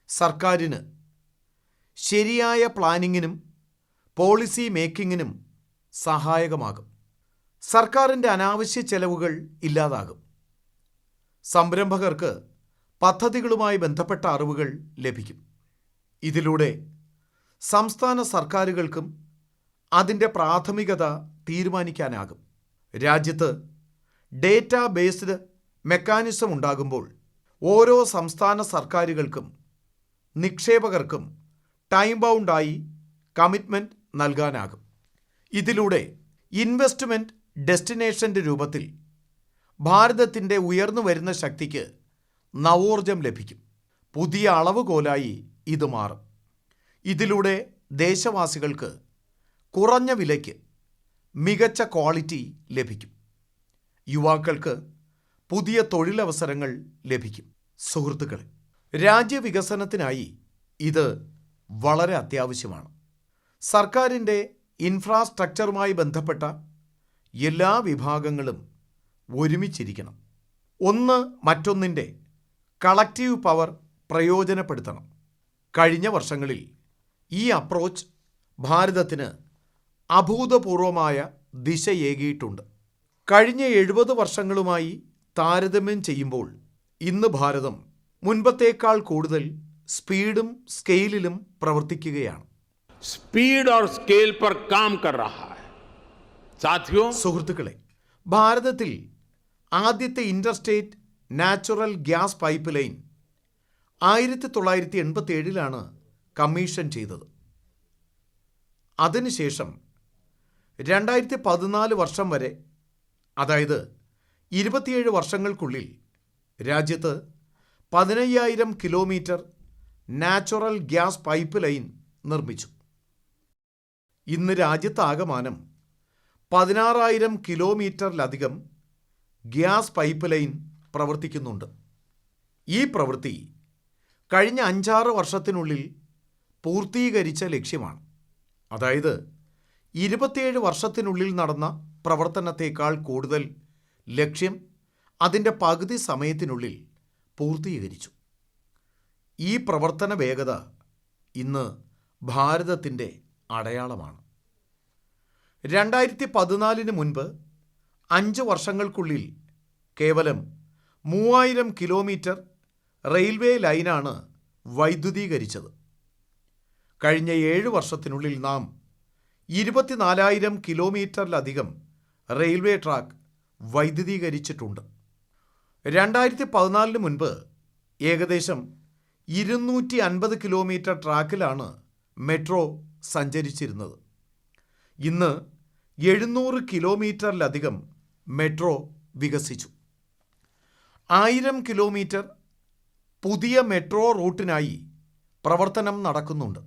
സർക്കാരിന് ശരിയായ പ്ലാനിങ്ങിനും പോളിസി മേക്കിങ്ങിനും സഹായകമാകും. സർക്കാരിൻ്റെ അനാവശ്യ ചെലവുകൾ ഇല്ലാതാകും. സംരംഭകർക്ക് പദ്ധതികളുമായി ബന്ധപ്പെട്ട അറിവുകൾ ലഭിക്കും. ഇതിലൂടെ സംസ്ഥാന സർക്കാരുകൾക്കും അതിൻ്റെ പ്രാഥമികത തീരുമാനിക്കാനാകും. രാജ്യത്ത് ഡേറ്റാ ബേസ്ഡ് മെക്കാനിസം ഉണ്ടാകുമ്പോൾ ഓരോ സംസ്ഥാന സർക്കാരുകൾക്കും നിക്ഷേപകർക്കും ടൈം ബൗണ്ടായി കമ്മിറ്റ്മെൻറ്റ് നൽകാനാകും. ഇതിലൂടെ ഇൻവെസ്റ്റ്മെൻറ്റ് ഡെസ്റ്റിനേഷൻ്റെ രൂപത്തിൽ ഭാരതത്തിൻ്റെ ഉയർന്നു വരുന്ന ശക്തിക്ക് നവോർജം ലഭിക്കും. പുതിയ അളവുകോലായി ഇത് മാറും. ഇതിലൂടെ ദേശവാസികൾക്ക് കുറഞ്ഞ വിലയ്ക്ക് മികച്ച ക്വാളിറ്റി ലഭിക്കും. യുവാക്കൾക്ക് പുതിയ തൊഴിലവസരങ്ങൾ ലഭിക്കും. സുഹൃത്തുക്കളെ, രാജ്യവികസനത്തിനായി ഇത് വളരെ അത്യാവശ്യമാണ്. സർക്കാരിൻ്റെ ഇൻഫ്രാസ്ട്രക്ചറുമായി ബന്ധപ്പെട്ട എല്ലാ വിഭാഗങ്ങളും ഒരുമിച്ചിരിക്കണം. ഒന്ന് മറ്റൊന്നിൻ്റെ കളക്റ്റീവ് പവർ പ്രയോജനപ്പെടുത്തണം. കഴിഞ്ഞ വർഷങ്ങളിൽ ഈ അപ്രോച്ച് ഭാരതത്തിന് അഭൂതപൂർവമായ ദിശയേകിയിട്ടുണ്ട്. കഴിഞ്ഞ 70 വർഷങ്ങളുമായി താരതമ്യം ചെയ്യുമ്പോൾ ഇന്ന് ഭാരതം മുൻപത്തേക്കാൾ കൂടുതൽ സ്പീഡും സ്കെയിലിലും പ്രവർത്തിക്കുകയാണ്. स्पीड और स्केल पर काम कर रहा है. साथियों, സുഹൃത്തുക്കളെ, ഭാരതത്തിൽ ആദ്യത്തെ interstate natural gas pipe line 1987 commission ചെയ്തത്. അതിനുശേഷം 2014 വർഷം വരെ, അതായത് 27 വർഷങ്ങൾക്കുള്ളിൽ രാജ്യത്ത് 15,000 kilometre natural gas pipe line നിർമ്മിച്ചു. ഇന്ന് രാജ്യത്താകമാനം 16,000 കിലോമീറ്ററിലധികം ഗ്യാസ് പൈപ്പ് ലൈൻ പ്രവർത്തിക്കുന്നുണ്ട്. ഈ പ്രവൃത്തി കഴിഞ്ഞ 5-6 വർഷത്തിനുള്ളിൽ പൂർത്തീകരിച്ച ലക്ഷ്യമാണ്. അതായത് 27 വർഷത്തിനുള്ളിൽ നടന്ന പ്രവർത്തനത്തേക്കാൾ കൂടുതൽ ലക്ഷ്യം അതിൻ്റെ പകുതി സമയത്തിനുള്ളിൽ പൂർത്തീകരിച്ചു. ഈ പ്രവർത്തന വേഗത ഇന്ന് ഭാരതത്തിൻ്റെ അടയാളമാണ്. 2014 മുൻപ് 5 വർഷങ്ങൾക്കുള്ളിൽ കേവലം 3000 കിലോമീറ്റർ റെയിൽവേ ലൈനാണ് വൈദ്യുതീകരിച്ചത്. കഴിഞ്ഞ 7 വർഷത്തിനുള്ളിൽ നാം 24,000 കിലോമീറ്ററിലധികം റെയിൽവേ ട്രാക്ക് വൈദ്യുതീകരിച്ചിട്ടുണ്ട്. 2014 മുൻപ് ഏകദേശം 250 കിലോമീറ്റർ ട്രാക്കിലാണ് മെട്രോ സഞ്ചരിച്ചിരുന്നത്. ഇന്ന് 700 കിലോമീറ്ററിലധികം മെട്രോ വികസിച്ചു. 1000 കിലോമീറ്റർ പുതിയ മെട്രോ റൂട്ടിനായി പ്രവർത്തനം നടക്കുന്നുണ്ട്.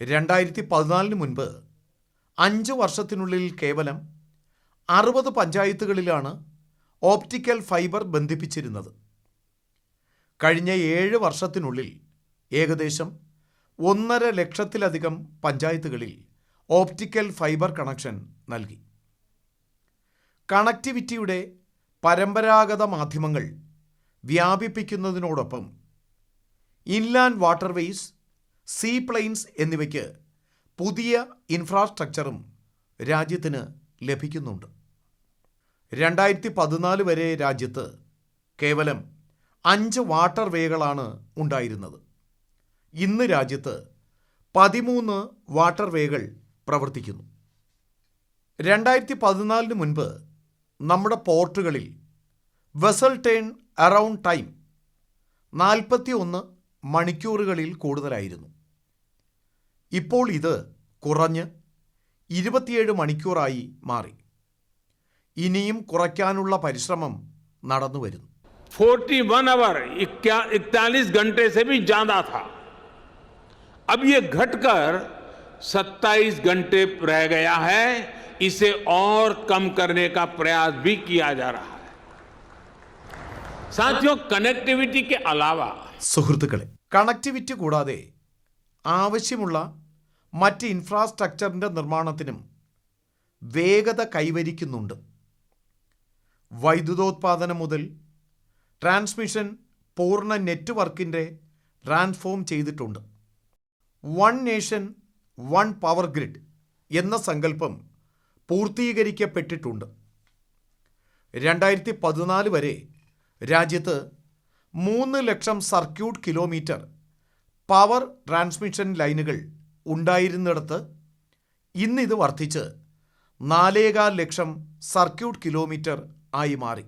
2014 മുൻപ് 5 വർഷത്തിനുള്ളിൽ കേവലം 60 പഞ്ചായത്തുകളിലാണ് ഓപ്റ്റിക്കൽ ഫൈബർ ബന്ധിപ്പിച്ചിരുന്നത്. കഴിഞ്ഞ 7 വർഷത്തിനുള്ളിൽ ഏകദേശം 1.5 ലക്ഷത്തിലധികം പഞ്ചായത്തുകളിൽ ഓപ്റ്റിക്കൽ ഫൈബർ കണക്ഷൻ നൽകി. കണക്ടിവിറ്റിയുടെ പരമ്പരാഗത മാധ്യമങ്ങൾ വ്യാപിപ്പിക്കുന്നതിനോടൊപ്പം ഇൻലാൻഡ് വാട്ടർവേയ്സ്, സീ പ്ലെയിൻസ് എന്നിവയ്ക്ക് പുതിയ ഇൻഫ്രാസ്ട്രക്ചറും രാജ്യത്തിന് ലഭിക്കുന്നുണ്ട്. 2014 വരെ രാജ്യത്ത് കേവലം 5 വാട്ടർ വേകളാണ് ഉണ്ടായിരുന്നത്. ഇന്ന് രാജ്യത്ത് 13 വാട്ടർ വേകൾ പ്രവർത്തിക്കുന്നു. 2014 മുൻപ് നമ്മുടെ പോർട്ടുകളിൽ വെസൽ ടേൺ അറൗണ്ട് ടൈം 41 മണിക്കൂറുകളിൽ കൂടുതലായിരുന്നു. ഇപ്പോൾ ഇത് കുറഞ്ഞ് 27 മണിക്കൂറായി മാറി. ഇനിയും കുറയ്ക്കാനുള്ള പരിശ്രമം നടന്നുവരുന്നു. 41 आवर 41 घंटे से भी ज्यादा था. अब ये घटकर 27 घंटे रह गया है. इसे और कम करने का प्रयास भी किया जा रहा है. साथियों, कनेक्टिविटी के अलावा സുഹൃത്തുക്കളെ, കണക്ടിവിറ്റി കൂടാതെ ആവശ്യമുള്ള മറ്റ് ഇൻഫ്രാസ്ട്രക്ചറിൻ്റെ നിർമ്മാണത്തിനും വേഗത കൈവരിക്കുന്നുണ്ട്. വൈദ്യുതോത്പാദനം മുതൽ ട്രാൻസ്മിഷൻ പൂർണ്ണ നെറ്റ്വർക്കിൻ്റെ ട്രാൻസ്ഫോം ചെയ്തിട്ടുണ്ട്. One nation one power grid എന്ന സങ്കല്പം പൂർത്തീകരിക്കപ്പെട്ടിട്ടുണ്ട്. 2014 വരെ രാജ്യത്ത് 3 ലക്ഷം സർക്യൂട്ട് കിലോമീറ്റർ പവർ ട്രാൻസ്മിഷൻ ലൈനുകൾ ഉണ്ടായിരുന്നിടത്ത് ഇന്നിത് വർദ്ധിച്ച് 4.25 ലക്ഷം സർക്യൂട്ട് കിലോമീറ്റർ ആയി മാറി.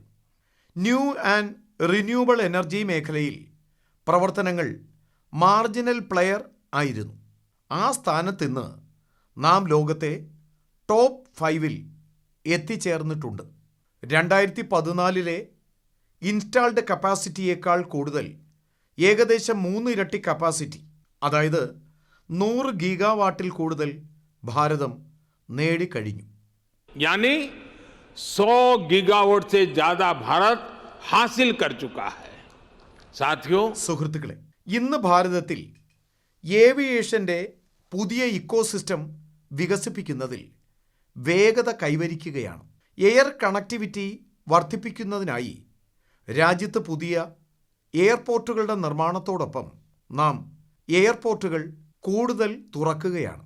ന്യൂ ആൻഡ് റിന്യൂവബിൾ എനർജി മേഖലയിൽ പ്രവർത്തനങ്ങൾ മാർജിനൽ പ്ലെയർ ആയിരുന്നു. ആ സ്ഥാനത്ത് ഇന്ന് നാം ലോകത്തെ ടോപ്പ് 5-ൽ എത്തിച്ചേർന്നിട്ടുണ്ട്. 2014 ഇൻസ്റ്റാൾഡ് കപ്പാസിറ്റിയേക്കാൾ കൂടുതൽ ഏകദേശം 3 ഇരട്ടി കപ്പാസിറ്റി, അതായത് 100 ഗീഗാവാട്ടിൽ കൂടുതൽ ഭാരതം നേടിക്കഴിഞ്ഞു. यानी 100 गीगावाट से ज्यादा भारत हासिल कर चुका है. साथियों, സുഹൃത്തുക്കളെ, ഇന്ന് ഭാരതത്തിൽ ഏവിയേഷൻ്റെ പുതിയ ഇക്കോസിസ്റ്റം വികസിപ്പിക്കുന്നതിൽ വേഗത കൈവരിക്കുകയാണ്. എയർ കണക്ടിവിറ്റി വർദ്ധിപ്പിക്കുന്നതിനായി രാജ്യത്ത് പുതിയ എയർപോർട്ടുകളുടെ നിർമ്മാണത്തോടൊപ്പം നാം എയർപോർട്ടുകൾ കൂടുതൽ തുറക്കുകയാണ്.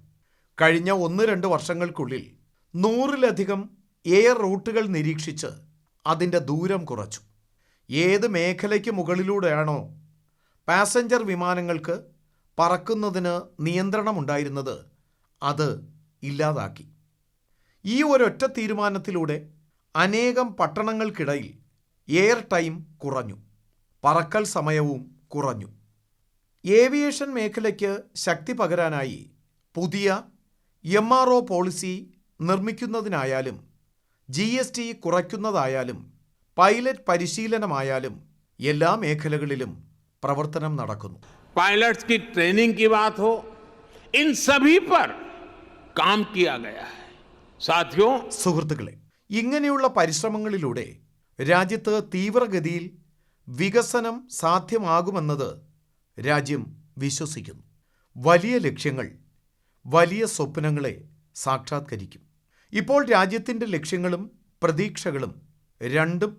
കഴിഞ്ഞ 1-2 വർഷങ്ങൾക്കുള്ളിൽ 100-ലധികം എയർ റൂട്ടുകൾ നിരീക്ഷിച്ച് അതിൻ്റെ ദൂരം കുറച്ചു. ഏത് മേഖലയ്ക്ക് മുകളിലൂടെയാണോ പാസഞ്ചർ വിമാനങ്ങൾക്ക് പറക്കുന്നതിന് നിയന്ത്രണമുണ്ടായിരുന്നത് അത് ഇല്ലാതാക്കി. ഈ ഒരൊറ്റ തീരുമാനത്തിലൂടെ അനേകം പട്ടണങ്ങൾക്കിടയിൽ എയർ ടൈം കുറഞ്ഞു, പറക്കൽ സമയവും കുറഞ്ഞു. ഏവിയേഷൻ മേഖലയ്ക്ക് ശക്തി പകരാനായി പുതിയ MRO പോളിസി നിർമ്മിക്കുന്നതിനായാലും GST കുറയ്ക്കുന്നതായാലും പൈലറ്റ് പരിശീലനമായാലും എല്ലാ മേഖലകളിലും പ്രവർത്തനം നടക്കുന്നു. पायलट्स की ट्रेनिंग की बात हो, इन सभी पर काम किया गया है. साथियों, സുഹൃത്തുക്കളെ, ഇങ്ങനെയുള്ള പരിശ്രമങ്ങളിലൂടെ രാജ്യത്ത് തീവ്രഗതിയിൽ വികസനം സാധ്യമാകുമെന്നത് രാജ്യം വിശ്വസിക്കുന്നു. വലിയ ലക്ഷ്യങ്ങൾ വലിയ സ്വപ്നങ്ങളെ സാക്ഷാത്കരിക്കും. ഇപ്പോൾ രാജ്യത്തിൻ്റെ ലക്ഷ്യങ്ങളും പ്രതീക്ഷകളും രണ്ടും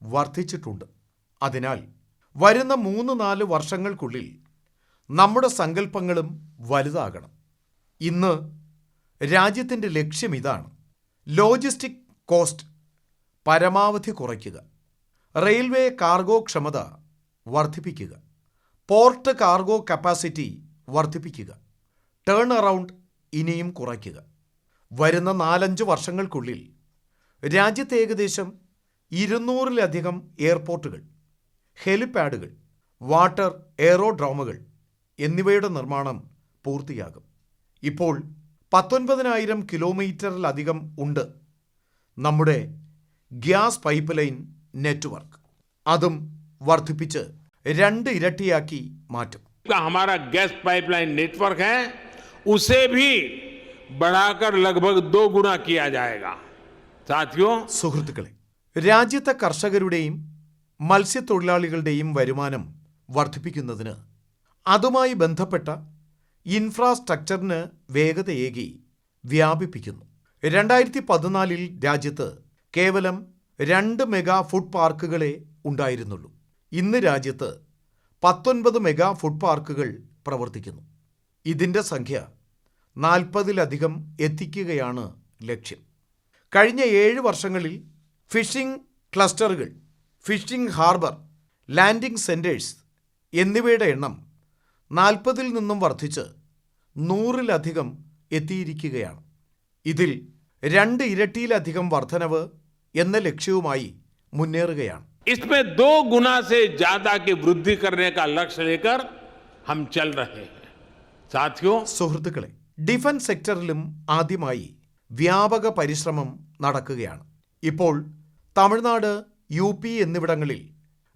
വർദ്ധിച്ചിട്ടുണ്ട്. അതിനാൽ വരുന്ന 3-4 വർഷങ്ങൾക്കുള്ളിൽ നമ്മുടെ സങ്കല്പങ്ങളും വലുതാകണം. ഇന്ന് രാജ്യത്തിൻ്റെ ലക്ഷ്യം ഇതാണ്: ലോജിസ്റ്റിക് കോസ്റ്റ് പരമാവധി കുറയ്ക്കുക, റെയിൽവേ കാർഗോ ക്ഷമത വർദ്ധിപ്പിക്കുക, പോർട്ട് കാർഗോ കപ്പാസിറ്റി വർദ്ധിപ്പിക്കുക, ടേൺ അറൗണ്ട് ഇനിയും കുറയ്ക്കുക. വരുന്ന 4-5 വർഷങ്ങൾക്കുള്ളിൽ രാജ്യത്ത് ഏകദേശം 200-ലധികം എയർപോർട്ടുകൾ, ഹെലിപാഡുകൾ, വാട്ടർ എയറോഡ്രോമുകൾ എന്നിവയുടെ നിർമ്മാണം പൂർത്തിയാകും. ഇപ്പോൾ 19,000 കിലോമീറ്ററിലധികം ഉണ്ട് നമ്മുടെ ഗ്യാസ് പൈപ്പ് ലൈൻ നെറ്റ്വർക്ക്. അതും വർദ്ധിപ്പിച്ച് 2 ഇരട്ടിയാക്കി മാറ്റും. हमारा गैस पाइपलाइन नेटवर्क है, उसे भी बढ़ाकर लगभग 2 गुना किया जाएगा. साथियों, സുഹൃത്തുക്കളെ, രാജ്യത്തെ കർഷകരുടെയും മത്സ്യത്തൊഴിലാളികളുടെയും വരുമാനം വർദ്ധിപ്പിക്കുന്നതിന് അതുമായി ബന്ധപ്പെട്ട ഇൻഫ്രാസ്ട്രക്ചറിന് വേഗതയേകി വ്യാപിപ്പിക്കുന്നു. 2014 രാജ്യത്ത് കേവലം 2 മെഗാ ഫുഡ് പാർക്കുകളെ ഉണ്ടായിരുന്നുള്ളൂ. ഇന്ന് രാജ്യത്ത് 19 മെഗാ ഫുഡ് പാർക്കുകൾ പ്രവർത്തിക്കുന്നു. ഇതിൻ്റെ സംഖ്യ 40-ലധികം എത്തിക്കുകയാണ് ലക്ഷ്യം. കഴിഞ്ഞ 7 വർഷങ്ങളിൽ ഫിഷിംഗ് ക്ലസ്റ്ററുകൾ, ഫിഷിംഗ് ഹാർബർ, ലാൻഡിംഗ് സെൻറ്റേഴ്സ് എന്നിവയുടെ എണ്ണം 40-ൽ നിന്നും വർദ്ധിച്ച് 100-ലധികം എത്തിയിരിക്കുകയാണ്. ഇതിൽ 2 ഇരട്ടിയിലധികം വർധനവ് എന്ന ലക്ഷ്യവുമായി മുന്നേറുകയാണ്. इसमें 2 गुना से ज्यादा की वृद्धि करने का लक्ष्य लेकर हम चल रहे हैं. साथियों, സുഹൃത്തുക്കളെ, ഡിഫൻസ് സെക്ടറിലും ആദ്യമായി വ്യാപക പരിശ്രമം നടക്കുകയാണ്. ഇപ്പോൾ തമിഴ്നാട്, UP എന്നിവിടങ്ങളിൽ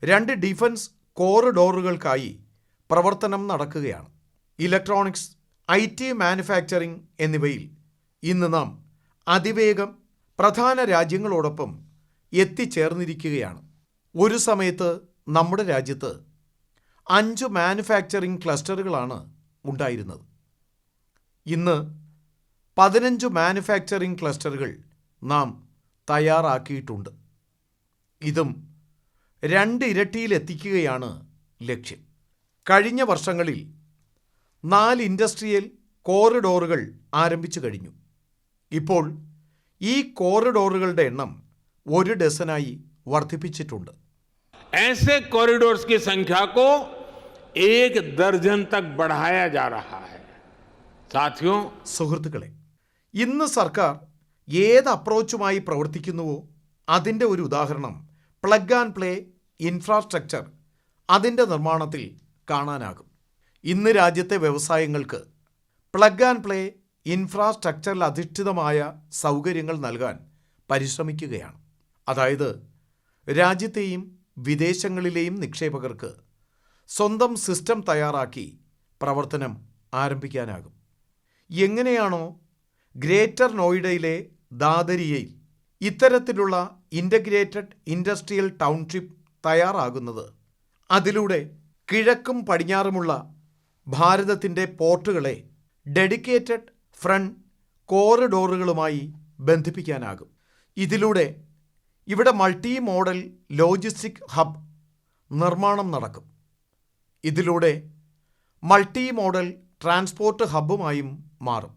2 ഡിഫൻസ് കോറിഡോറുകൾക്കായി പ്രവർത്തനം നടക്കുകയാണ്. ഇലക്ട്രോണിക്സ്, IT മാനുഫാക്ചറിംഗ് എന്നിവയിൽ ഇന്ന് നാം അതിവേഗം പ്രധാന രാജ്യങ്ങളോടൊപ്പം എത്തിച്ചേർന്നിരിക്കുകയാണ്. ഒരു സമയത്ത് നമ്മുടെ രാജ്യത്ത് 5 മാനുഫാക്ചറിംഗ് ക്ലസ്റ്ററുകളാണ് ഉണ്ടായിരുന്നത്. ഇന്ന് 15 മാനുഫാക്ചറിംഗ് ക്ലസ്റ്ററുകൾ നാം തയ്യാറാക്കിയിട്ടുണ്ട്. ഇതും 2 ഇരട്ടിയിലെത്തിക്കുകയാണ് ലക്ഷ്യം. കഴിഞ്ഞ വർഷങ്ങളിൽ 4 ഇൻഡസ്ട്രിയൽ കോറിഡോറുകൾ ആരംഭിച്ചു കഴിഞ്ഞു. ഇപ്പോൾ ഈ കോറിഡോറുകളുടെ എണ്ണം 1 ഡസനായി വർദ്ധിപ്പിച്ചിട്ടുണ്ട്. ऐसे कॉरिडोर्स की संख्या को 1 दर्जन तक बढ़ाया जा रहा है. साथियों, സുഹൃത്തുക്കളെ, ഇന്ന് സർക്കാർ ഏത് അപ്രോച്ചുമായി പ്രവർത്തിക്കുന്നുവോ അതിൻ്റെ ഒരു ഉദാഹരണം പ്ലഗ് ആൻഡ് പ്ലേ ഇൻഫ്രാസ്ട്രക്ചർ അതിൻ്റെ നിർമ്മാണത്തിൽ കാണാനാകും. ഇന്ന് രാജ്യത്തെ വ്യവസായങ്ങൾക്ക് പ്ലഗ് ആൻഡ് പ്ലേ ഇൻഫ്രാസ്ട്രക്ചറിൽ അധിഷ്ഠിതമായ സൗകര്യങ്ങൾ നൽകാൻ പരിശ്രമിക്കുകയാണ്. അതായത് രാജ്യത്തെയും വിദേശങ്ങളിലെയും നിക്ഷേപകർക്ക് സ്വന്തം സിസ്റ്റം തയ്യാറാക്കി പ്രവർത്തനം ആരംഭിക്കാനാകും. എങ്ങനെയാണോ ഗ്രേറ്റർ നോയിഡയിലെ ദാദരിയയിൽ ഇത്തരത്തിലുള്ള ഇൻ്റഗ്രേറ്റഡ് ഇൻഡസ്ട്രിയൽ ടൗൺഷിപ്പ് തയ്യാറാകുന്നത്, അതിലൂടെ കിഴക്കും പടിഞ്ഞാറുമുള്ള ഭാരതത്തിൻ്റെ പോർട്ടുകളെ ഡെഡിക്കേറ്റഡ് ഫ്രണ്ട് കോറിഡോറുകളുമായി ബന്ധിപ്പിക്കാനാകും. ഇതിലൂടെ ഇവിടെ മൾട്ടി മോഡൽ ലോജിസ്റ്റിക് ഹബ് നിർമ്മാണം നടക്കും. ഇതിലൂടെ മൾട്ടി മോഡൽ ട്രാൻസ്പോർട്ട് ഹബ്ബുമായും മാറും.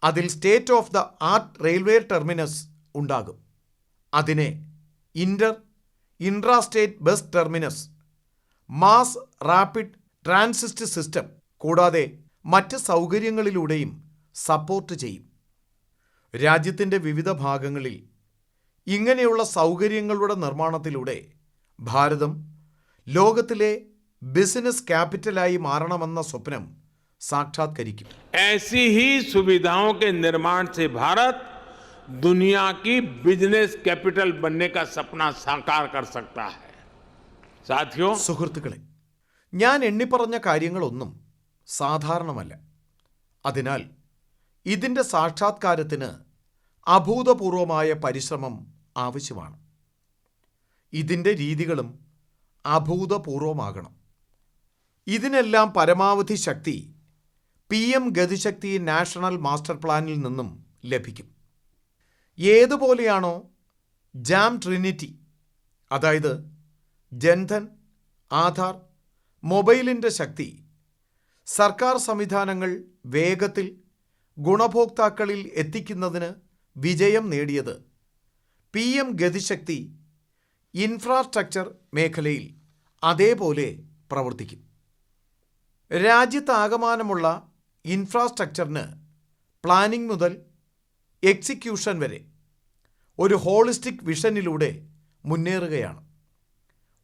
അതിൽ state of the art railway terminus ഉണ്ടാകും. അതിനെ intrastate bus terminus, mass rapid transit system കൂടാതെ മറ്റ് സൗകര്യങ്ങളിലൂടെയും സപ്പോർട്ട് ചെയ്യും. രാജ്യത്തിൻ്റെ വിവിധ ഭാഗങ്ങളിൽ ഇങ്ങനെയുള്ള സൗകര്യങ്ങളുടെ നിർമ്മാണത്തിലൂടെ ഭാരതം ലോകത്തിലെ ബിസിനസ് ക്യാപിറ്റലായി മാറണമെന്ന സ്വപ്നം സാക്ഷാത്കരിക്കും. ऐसी ही सुविधाओं के निर्माण से भारत दुनिया की बिजनेस कैपिटल बनने का सपना साकार कर सकता है. साथियों, സുഹൃത്തുക്കളെ, ഞാൻ എണ്ണിപ്പറഞ്ഞ കാര്യങ്ങളൊന്നും സാധാരണമല്ല. അതിനാൽ ഇതിൻ്റെ സാക്ഷാത്കാരത്തിന് അഭൂതപൂർവമായ പരിശ്രമം ആവശ്യമാണ്. ഇതിൻ്റെ രീതികളും അഭൂതപൂർവമാകണം. ഇതിനെല്ലാം പരമാവധി ശക്തി PM ഗതിശക്തി നാഷണൽ മാസ്റ്റർ പ്ലാനിൽ നിന്നും ലഭിക്കും. ഏതുപോലെയാണോ ജാം ട്രിനിറ്റി, അതായത് ജൻധൻ, ആധാർ, മൊബൈലിൻ്റെ ശക്തി സർക്കാർ സംവിധാനങ്ങൾ വേഗത്തിൽ ഗുണഭോക്താക്കളിൽ എത്തിക്കുന്നതിന് വിജയം നേടിയത്, PM ഗതിശക്തി ഇൻഫ്രാസ്ട്രക്ചർ മേഖലയിൽ അതേപോലെ പ്രവർത്തിക്കും. രാജ്യത്താകമാനമുള്ള ഇൻഫ്രാസ്ട്രക്ചറിന് പ്ലാനിംഗ് മുതൽ എക്സിക്യൂഷൻ വരെ ഒരു ഹോളിസ്റ്റിക് വിഷനിലൂടെ മുന്നേറുകയാണ്.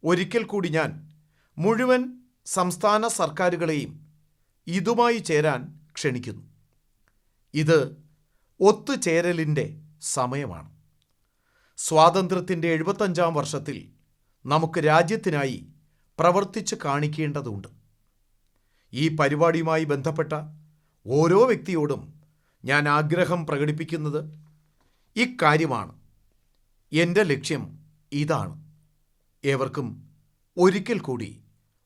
ഒരിക്കൽ കൂടി ഞാൻ മുഴുവൻ സംസ്ഥാന സർക്കാരുകളെയും ഇതുമായി ചേരാൻ ക്ഷണിക്കുന്നു. ഇത് ഒത്തുചേരലിൻ്റെ സമയമാണ്. സ്വാതന്ത്ര്യത്തിൻ്റെ 75-ാം വർഷത്തിൽ നമുക്ക് രാജ്യത്തിനായി പ്രവർത്തിച്ച് കാണിക്കേണ്ടതുണ്ട്. ഈ പരിപാടിയുമായി ബന്ധപ്പെട്ട ഓരോ വ്യക്തിയോടും ഞാൻ ആഗ്രഹം പ്രകടിപ്പിക്കുന്നത് ഇക്കാര്യമാണ്. എൻ്റെ ലക്ഷ്യം ഇതാണ്. ഏവർക്കും ഒരിക്കൽ കൂടി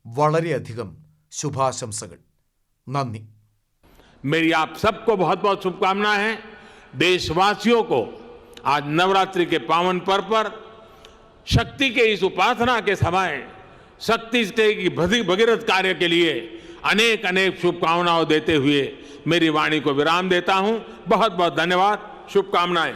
വളരെയധികം ശുഭാശംസകൾ. നന്ദി. मेरी आप सबको बहुत बहुत शुभकामनाएं हैं. देशवासियों को आज नवरात्रि के पावन पर्व पर शक्ति के इस उपासना के समय शक्ति की भगीरथ कार्य के लिए अनेक अनेक शुभकामनाओं देते हुए मेरी वाणी को विराम देता हूं. बहुत बहुत धन्यवाद. शुभकामनाएं.